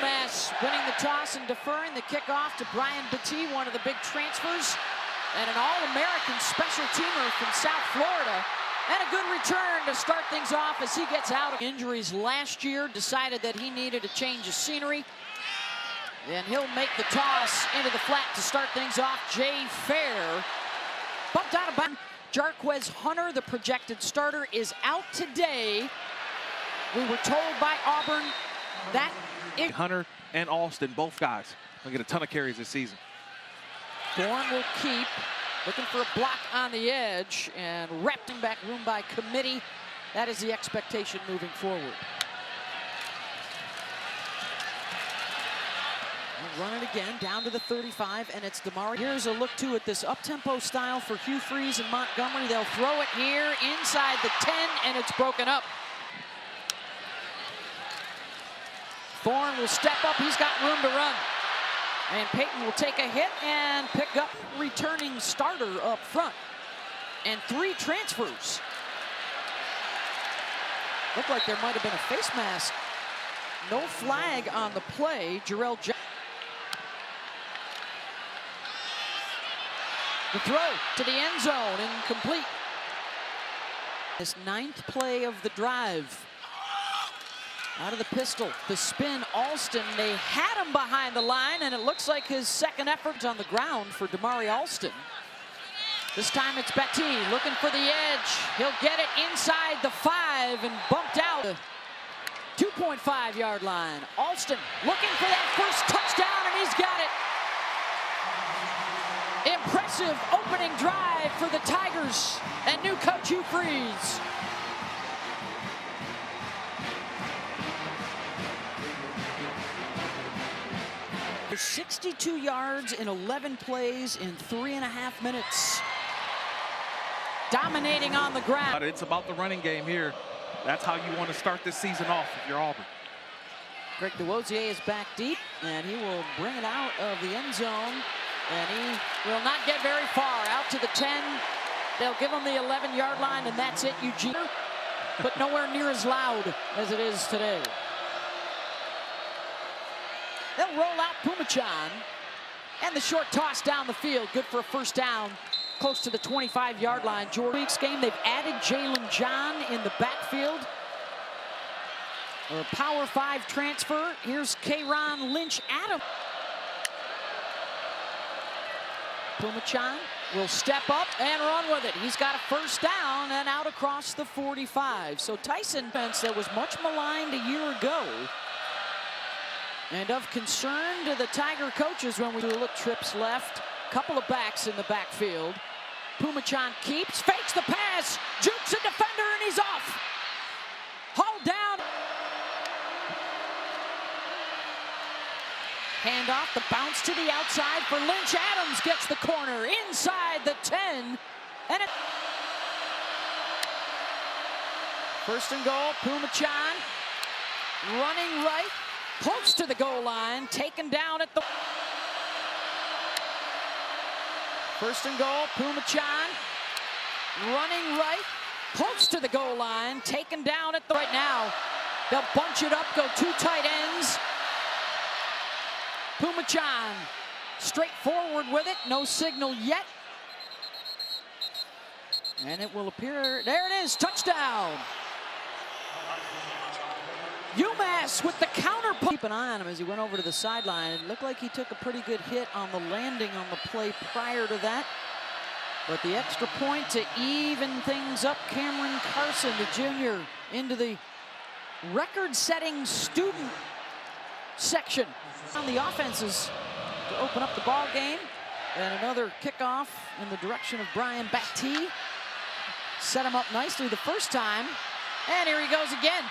Umass winning the toss and deferring the kickoff to Brian Battie, one of the big transfers, and an All-American special teamer from South Florida. And a good return to start things off as he gets out of injuries last year, decided that he needed a change of scenery. And he'll make the toss into the flat to start things off. Jay Fair bumped out of bounds. Jarquez Hunter, the projected starter, is out today. We were told by Auburn that Hunter and Alston, both guys, will get a ton of carries this season. Thorne will keep, looking for a block on the edge, and wrapping back room by committee. That is the expectation moving forward. We'll run it again, down to the 35, and it's Damari. Here's a look, too, at this up-tempo style for Hugh Freeze and Montgomery. They'll throw it here inside the 10, and it's broken up. Thorne will step up. He's got room to run. And Payton will take a hit and pick up returning starter up front. And 3 transfers. Looked like there might have been a face mask. No flag on the play. Jarrell Johnson. The throw to the end zone, incomplete. This 9th play of the drive. Out of the pistol, the spin, Alston. They had him behind the line, and it looks like his second effort on the ground for Damari Alston. This time it's Battie looking for the edge. He'll get it inside the 5 and bumped out. 2.5-yard line. Alston looking for that first touchdown, and he's got it. Impressive opening drive for the Tigers and new coach Hugh Freeze. There's 62 yards in 11 plays in 3.5 minutes. Dominating on the ground. It's about the running game here. That's how you want to start this season off if you're Auburn. Greg DeWozier is back deep, and he will bring it out of the end zone. And he will not get very far. Out to the 10. They'll give him the 11-yard line, and that's it, Eugene. But nowhere near as loud as it is today. They'll roll out Pumachan, and the short toss down the field, good for a first down, close to the 25-yard line. Week's game, they've added Jalen John in the backfield. A Power 5 transfer. Here's K'Ron Lynch-Adams. Pumachan will step up and run with it. He's got a first down and out across the 45. So Tyson, that was much maligned a year ago, and of concern to the Tiger coaches when we look trips left. Couple of backs in the backfield. Pumachan keeps, fakes the pass, jukes a defender, and he's off. Hauled down. Handoff, the bounce to the outside for Lynch. Adams gets the corner inside the 10. And it. First and goal, Pumachan running right. Close to the goal line, taken down at the... First and goal, Pumachan running right, close to the goal line, taken down at the... Right now, they'll bunch it up, go 2 tight ends. Pumachan straight forward with it, no signal yet. And it will appear, there it is, touchdown. Umass with the counter. Keep an eye on him as he went over to the sideline. It looked like he took a pretty good hit on the landing on the play prior to that. But the extra point to even things up, Cameron Carson, the junior, into the record-setting student section. On the offenses to open up the ball game. And another kickoff in the direction of Brian Battie. Set him up nicely the first time. And here he goes again.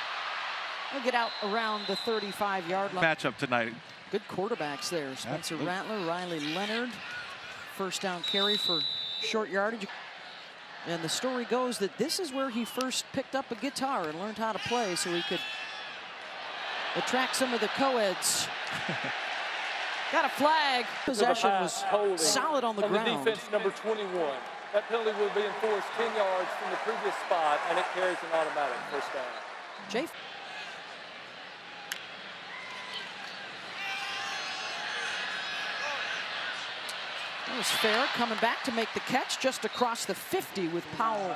He'll get out around the 35-yard line. Matchup tonight. Good quarterbacks there. Spencer Rattler, Riley Leonard. First down carry for short yardage. And the story goes that this is where he first picked up a guitar and learned how to play so he could attract some of the co-eds. Got a flag. Possession was solid on the ground. The defense, number 21. That penalty will be enforced 10 yards from the previous spot, and it carries an automatic first down. Jay. was fair, coming back to make the catch just across the 50 with Powell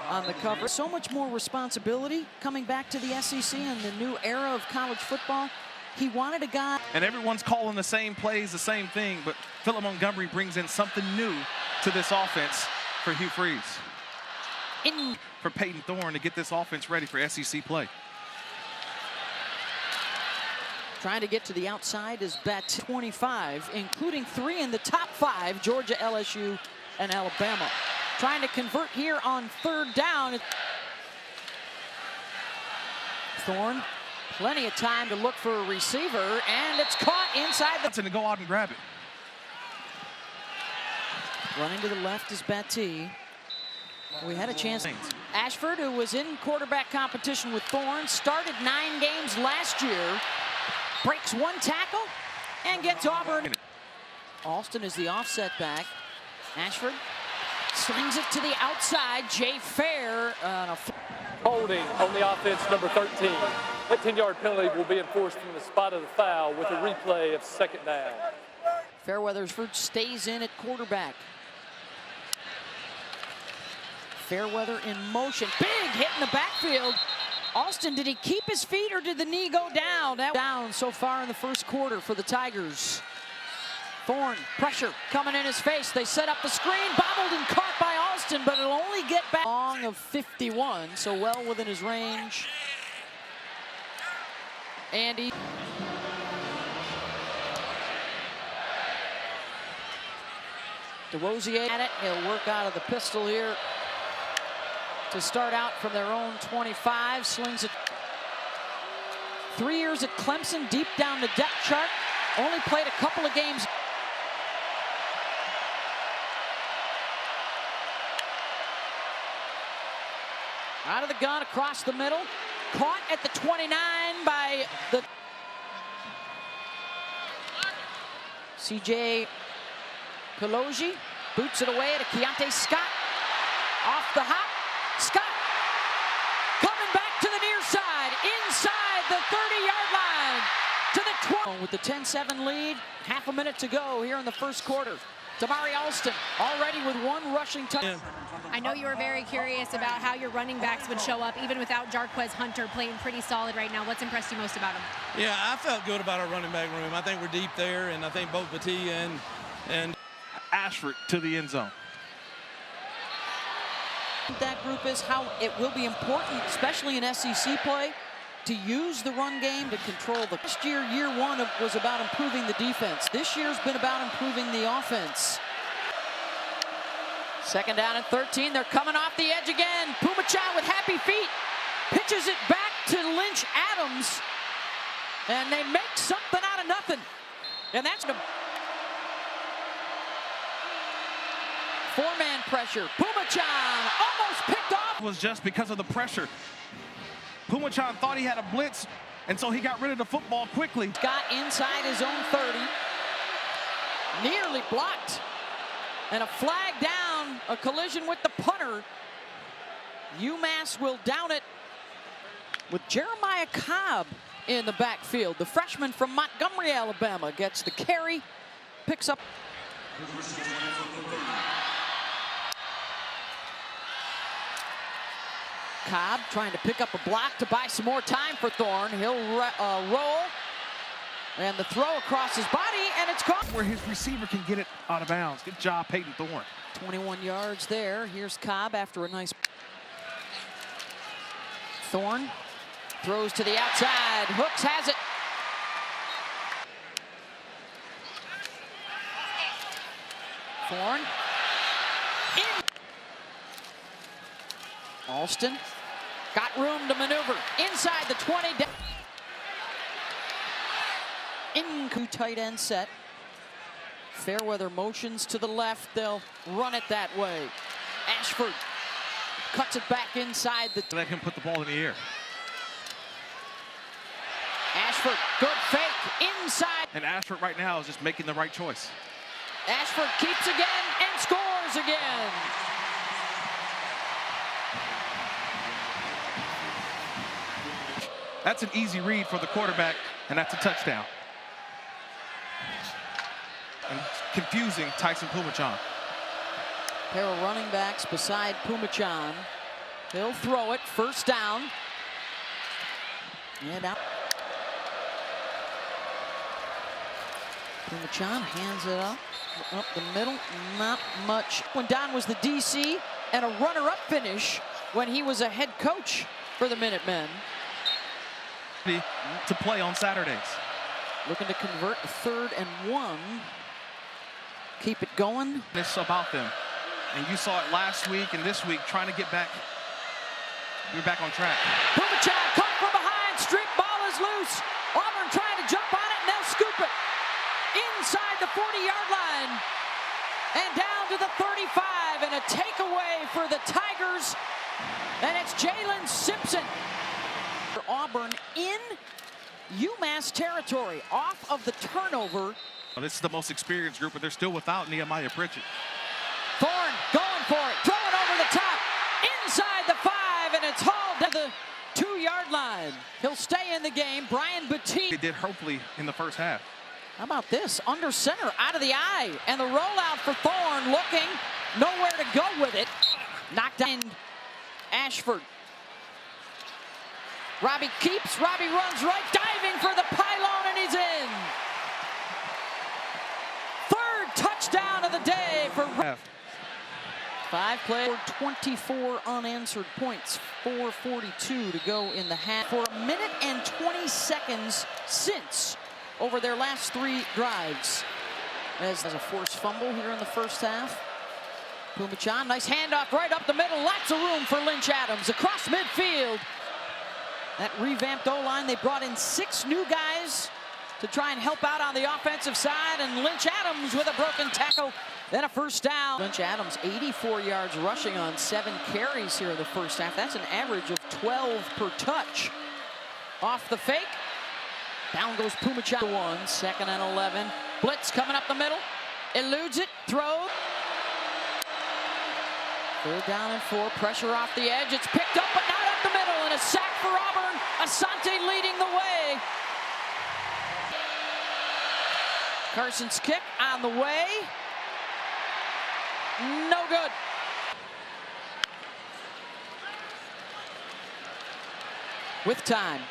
on the cover. So much more responsibility coming back to the SEC and the new era of college football. He wanted a guy. And everyone's calling the same plays, the same thing, but Philip Montgomery brings in something new to this offense for Hugh Freeze. For Peyton Thorne to get this offense ready for SEC play. Trying to get to the outside is bet 25, including 3 in the top 5, Georgia, LSU, and Alabama. Trying to convert here on 3rd down. Thorne, plenty of time to look for a receiver, and it's caught inside the... To go out and grab it. Running to the left is Batty. We had a chance. Ashford, who was in quarterback competition with Thorne, started 9 games last year. Breaks 1 tackle and gets Auburn. Alston is the offset back. Ashford slings it to the outside. Jay Fair on a... Holding on the offense, number 13. That 10-yard penalty will be enforced from the spot of the foul with a replay of 2nd down. Fairweatherford stays in at quarterback. Fairweather in motion. Big hit in the backfield. Alston, did he keep his feet or did the knee go down? That down so far in the first quarter for the Tigers. Thorne, pressure coming in his face. They set up the screen, bobbled and caught by Alston, but it'll only get back. Long of 51, so well within his range. Andy. DeRosier at it. He'll work out of the pistol here to start out from their own 25. Slings it. 3 years at Clemson, deep down the depth chart. Only played a couple of games. Out of the gun, across the middle. Caught at the 29 by the... C.J. Kaloji boots it away to Keontae Scott. Off the hop. Scott coming back to the near side, inside the 30-yard line to the 20. With the 10-7 lead, half a minute to go here in the first quarter. Damari Alston already with 1 rushing touchdown. I know you were very curious about how your running backs would show up, even without Jarquez Hunter playing pretty solid right now. What's impressed you most about him? Yeah, I felt good about our running back room. I think we're deep there, and I think both Batty and Ashford to the end zone. That group is how it will be important, especially in SEC play, to use the run game to control the... Last year, year 1 was about improving the defense. This year's been about improving the offense. 2nd down and 13. They're coming off the edge again. Pumachan with happy feet pitches it back to Lynch Adams, and they make something out of nothing. And that's the 4-man pressure. Pumachan almost picked off. Was just because of the pressure. Pumachan thought he had a blitz, and so he got rid of the football quickly. Got inside his own 30. Nearly blocked. And a flag down, a collision with the punter. UMass will down it with Jeremiah Cobb in the backfield. The freshman from Montgomery, Alabama, gets the carry, picks up. Cobb trying to pick up a block to buy some more time for Thorne. He'll roll, and the throw across his body, and it's caught. Where his receiver can get it out of bounds. Good job, Peyton Thorne. 21 yards there. Here's Cobb after a nice... Thorne throws to the outside. Hooks has it. Thorne in. Alston got room to maneuver inside the 20. In tight end set. Fairweather motions to the left. They'll run it that way. Ashford cuts it back inside the... Let him put the ball in the air. Ashford, good fake inside. And Ashford right now is just making the right choice. Ashford keeps again and scores again. That's an easy read for the quarterback, and that's a touchdown. And confusing Tyson Pumachan. Pair of running backs beside Pumachan. He'll throw it, first down. And out. Pumachan hands it up the middle, not much. When Don was the DC and a runner-up finish when he was a head coach for the Minutemen. To play on Saturdays. Looking to convert 3rd and 1. Keep it going. It's about them. And you saw it last week and this week, trying to get back. We're back on track. Pumachan caught from behind. Strip ball is loose. Auburn trying to jump on it, and they'll scoop it inside the 40-yard line and down to the 35, and a takeaway for the Tigers. And it's Jalen Simpson. Auburn in UMass territory off of the turnover. Well, this is the most experienced group, but they're still without Nehemiah Pritchett. Thorne going for it, throwing over the top, inside the 5, and it's hauled to the 2-yard line. He'll stay in the game. Brian Batiste. They did hopefully in the first half. How about this? Under center, out of the eye, and the rollout for Thorne, looking nowhere to go with it. Knocked down Ashford. Robbie keeps, Robbie runs right, diving for the pylon, and he's in. 3rd touchdown of the day for 5 plays, 24 unanswered points, 4:42 to go in the half. For 1 minute and 20 seconds since over their last 3 drives. As a forced fumble here in the first half. Pumachan, nice handoff right up the middle, lots of room for Lynch Adams across midfield. That revamped O-line, they brought in 6 new guys to try and help out on the offensive side, and Lynch Adams with a broken tackle, then a first down. Lynch Adams, 84 yards rushing on 7 carries here in the first half. That's an average of 12 per touch. Off the fake, down goes Pumachan. 1, 2nd and 11. Blitz coming up the middle, eludes it, throws. 3rd down and 4, pressure off the edge, it's picked up but not up the middle, and a sack for Auburn. Asante leading the way. Carson's kick on the way. No good. With time.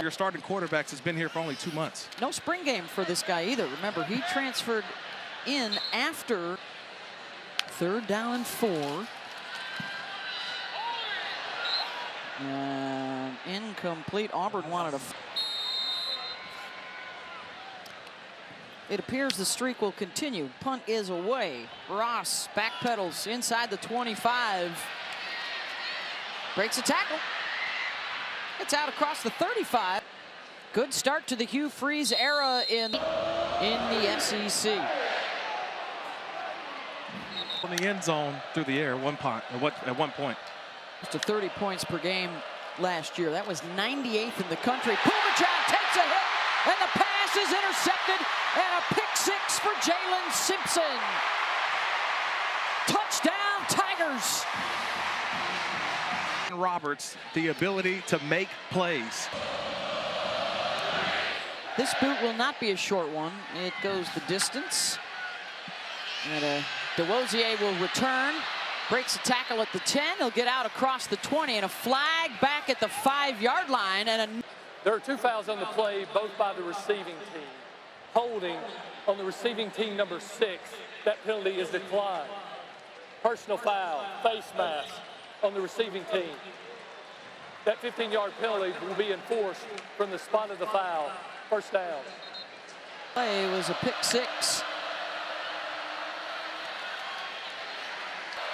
Your starting quarterbacks has been here for only 2 months. No spring game for this guy either. Remember, he transferred in after 3rd down and 4. And incomplete. Auburn wanted a... It appears the streak will continue. Punt is away. Ross backpedals inside the 25. Breaks a tackle. It's out across the 35. Good start to the Hugh Freeze era in the SEC. On the end zone through the air at one point. To 30 points per game last year. That was 98th in the country. Pumachan takes a hit, and the pass is intercepted, and a pick 6 for Jalen Simpson. Touchdown, Tigers. Roberts, the ability to make plays. This boot will not be a short one. It goes the distance. And DeWosier will return. Breaks a tackle at the 10. He'll get out across the 20, and a flag back at the 5-yard line. And there are 2 fouls on the play, both by the receiving team. Holding on the receiving team number 6. That penalty is declined. Personal foul, face mask on the receiving team. That 15-yard penalty will be enforced from the spot of the foul. First down. Play was a pick 6.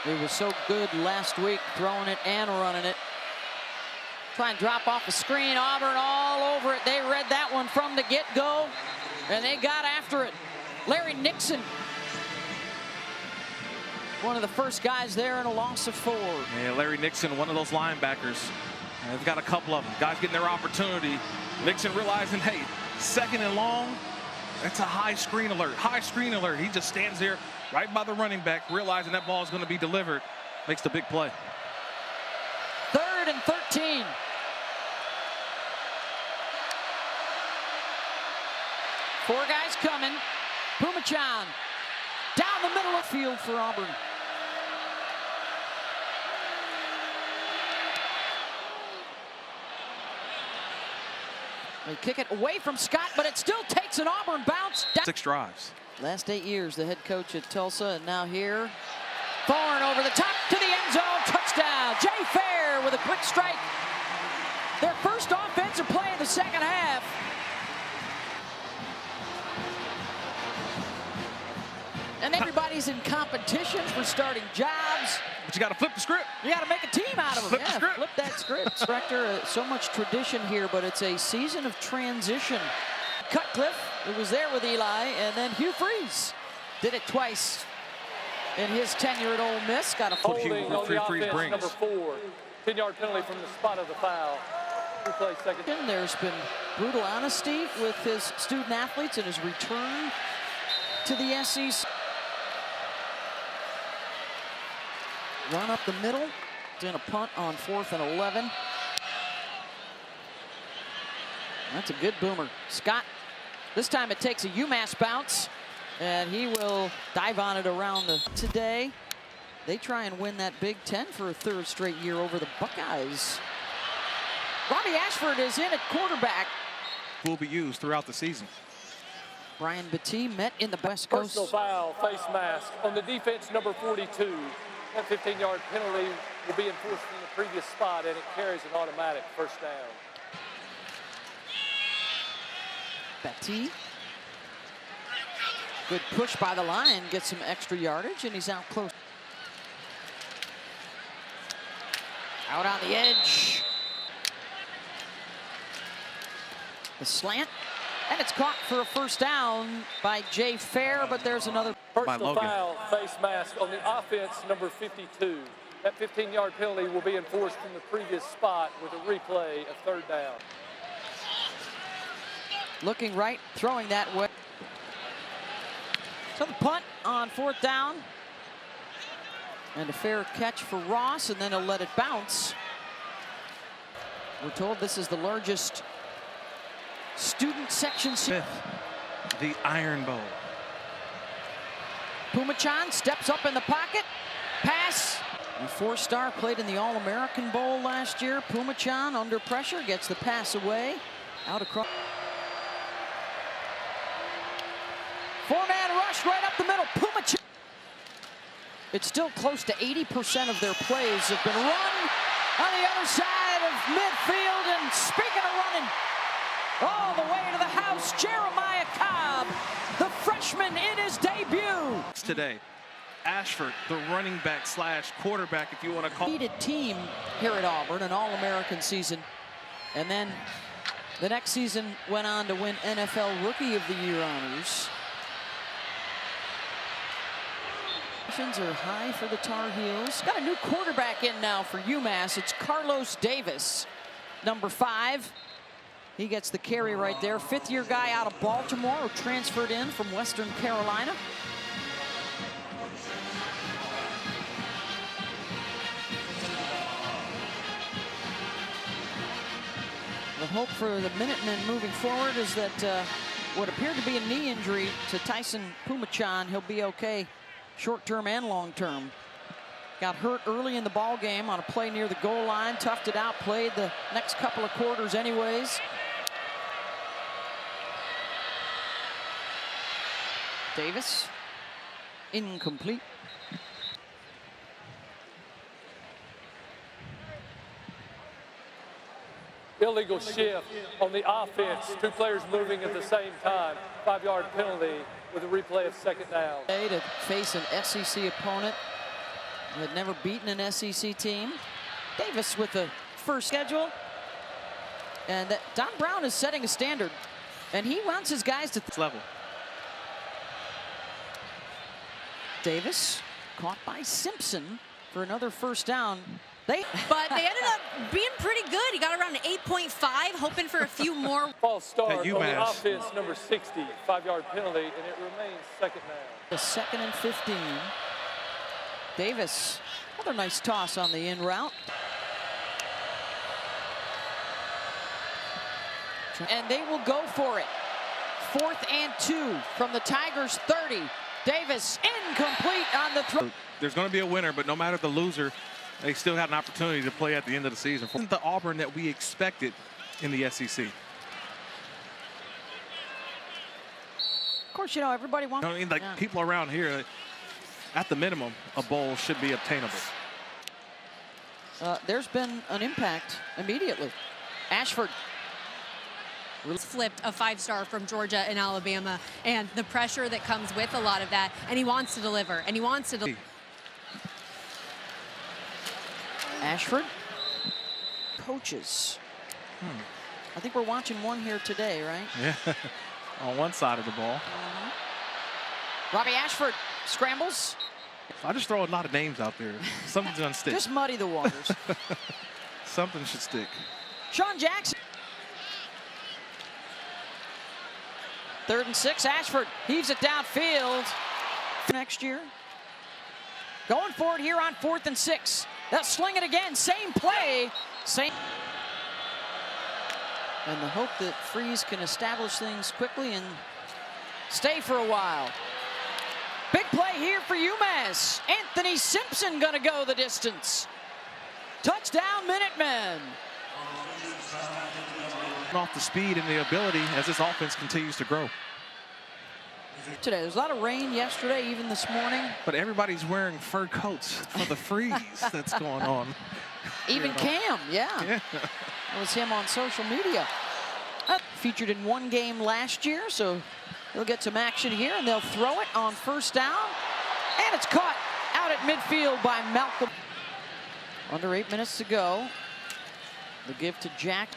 He was so good last week, throwing it and running it. Try and drop off a screen. Auburn all over it. They read that one from the get-go, and they got after it. Larry Nixon, one of the first guys there in a loss of 4. Yeah, Larry Nixon, one of those linebackers. They've got a couple of them. Guys getting their opportunity. Nixon realizing, hey, 2nd and long, that's a high screen alert. High screen alert. He just stands there right by the running back, realizing that ball is going to be delivered. Makes the big play. 3rd and 13. Four guys coming. Pumachan down the middle of the field for Auburn. They kick it away from Scott, but it still takes an Auburn bounce. 6 drives. Last 8 years, the head coach at Tulsa, and now here. Thorne over the top to the end zone, touchdown. Jay Fair with a quick strike. Their first offensive play in the second half. And everybody's in competition for starting jobs. But you got to flip the script. You got to make a team out of them. Flip the script. Flip that script. Director, so much tradition here, but it's a season of transition. Cutcliffe, who was there with Eli, and then Hugh Freeze did it twice in his tenure at Ole Miss. Got a Holding Hugh on the Freeze offense, brings. number 4. 10-yard penalty from the spot of the foul. Replay second. There's been brutal honesty with his student athletes in his return to the SEC. Run up the middle, then a punt on 4th and 11. That's a good boomer. Scott, this time it takes a UMass bounce, and he will dive on it around today. They try and win that Big Ten for a 3rd straight year over the Buckeyes. Robbie Ashford is in at quarterback. Will be used throughout the season. Brian Battie met in the West Coast. Personal foul, face mask on the defense, number 42. That 15-yard penalty will be enforced from the previous spot, and it carries an automatic first down. Battie. Good push by the line, gets some extra yardage, and he's out close. Out on the edge. The slant, and it's caught for a first down by Jay Fair, but there's another. Personal foul, face mask on the offense, number 52. That 15-yard penalty will be enforced from the previous spot with a replay of 3rd down. Looking right, throwing that way. So the punt on 4th down. And a fair catch for Ross, and then he'll let it bounce. We're told this is the largest student section. Smith, the Iron Bowl. Pumachan steps up in the pocket. Pass. The 4-star played in the All-American Bowl last year. Pumachan under pressure gets the pass away. Out across. 4-man rush right up the middle. Pumachan. It's still close to 80% of their plays have been run on the other side of midfield. And speaking of running, all the way to the house, Jeremiah Cobb, the freshman in his debut. Today, Ashford, the running back / quarterback, if you want to call it. Team here at Auburn, an All-American season. And then the next season went on to win NFL Rookie of the Year honors. Are high for the Tar Heels. Got a new quarterback in now for UMass. It's Carlos Davis, number 5. He gets the carry right there. 5th-year guy out of Baltimore, who transferred in from Western Carolina. The hope for the Minutemen moving forward is that what appeared to be a knee injury to Tyson Pumachan, he'll be okay short-term and long-term. Got hurt early in the ball game on a play near the goal line, toughed it out, played the next couple of quarters anyways. Davis, incomplete. Illegal shift on the offense. 2 players moving at the same time. 5-yard penalty with a replay of 2nd down. To face an SEC opponent who had never beaten an SEC team. Davis with the first schedule. And Don Brown is setting a standard. And he wants his guys to level. Davis caught by Simpson for another first down. But they ended up being pretty good. He got around an 8.5, hoping for a few more. False start on the UMass. offense, number 60. 5-yard penalty, and it remains 2nd down. The 2nd and 15. Davis, another nice toss on the in route. And they will go for it. 4th and 2 from the Tigers' 30. Davis incomplete on the throw. There's going to be a winner, but no matter the loser, they still have an opportunity to play at the end of the season. Isn't the Auburn that we expected in the SEC? Of course, you know, everybody wants. I mean, like people around here, at the minimum, a bowl should be obtainable. There's been an impact immediately. Ashford. Flipped a 5-star from Georgia and Alabama, and the pressure that comes with a lot of that, and he wants to deliver, and he wants to deliver. Ashford. Coaches. I think we're watching one here today, right? Yeah, on one side of the ball. Robbie Ashford scrambles. I just throw a lot of names out there. Something's gonna stick. Just muddy the waters. Something should stick. Sean Jackson. 3rd and 6. Ashford heaves it downfield. Next year. Going for it here on 4th and 6. They'll sling it again. Same play. Same. And the hope that Freeze can establish things quickly and stay for a while. Big play here for UMass. Anthony Simpson gonna go the distance. Touchdown, Minutemen. Off the speed and the ability as this offense continues to grow. Today, there's a lot of rain yesterday, even this morning. But everybody's wearing fur coats for the freeze that's going on. Even Cam, yeah. That was him on social media. Featured in one game last year, so he'll get some action here, and they'll throw it on 1st down. And it's caught out at midfield by Malcolm. Under 8 minutes to go. The give to Jack.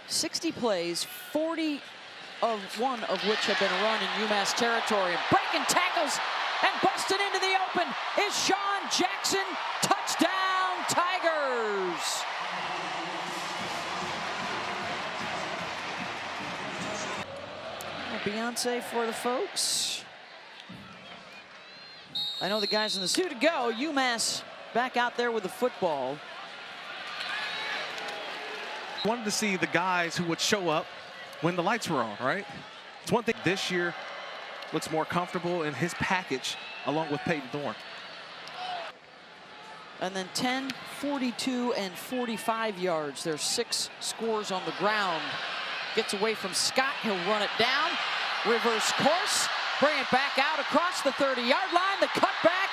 60 plays, 41 of which have been run in UMass territory. Breaking tackles and busted into the open is Sean Jackson. Touchdown, Tigers. Beyonce for the folks. I know the guys in the 2 to go. UMass back out there with the football. Wanted to see the guys who would show up when the lights were on, right? It's one thing this year looks more comfortable in his package along with Peyton Thorne. And then 10, 42, and 45 yards. There's 6 scores on the ground. Gets away from Scott. He'll run it down. Reverse course. Bring it back out across the 30-yard line. The cutback.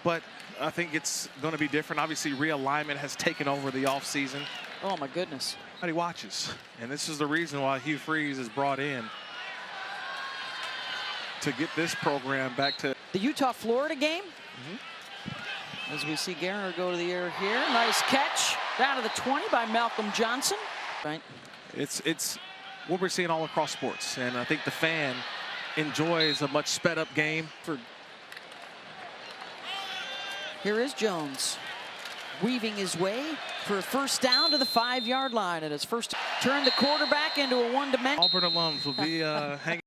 But I think it's going to be different. Obviously, realignment has taken over the offseason. Oh, my goodness. He watches. And this is the reason why Hugh Freeze is brought in to get this program back to the Utah-Florida game. As we see Garner go to the air here. Nice catch down to the 20 by Malcolm Johnson. Right. It's what we're seeing all across sports. And I think the fan enjoys a much sped-up game. Here is Jones weaving his way for a 1st down to the 5-yard line. And his first turn the quarterback into a one-dimensional. Auburn alums will be hanging.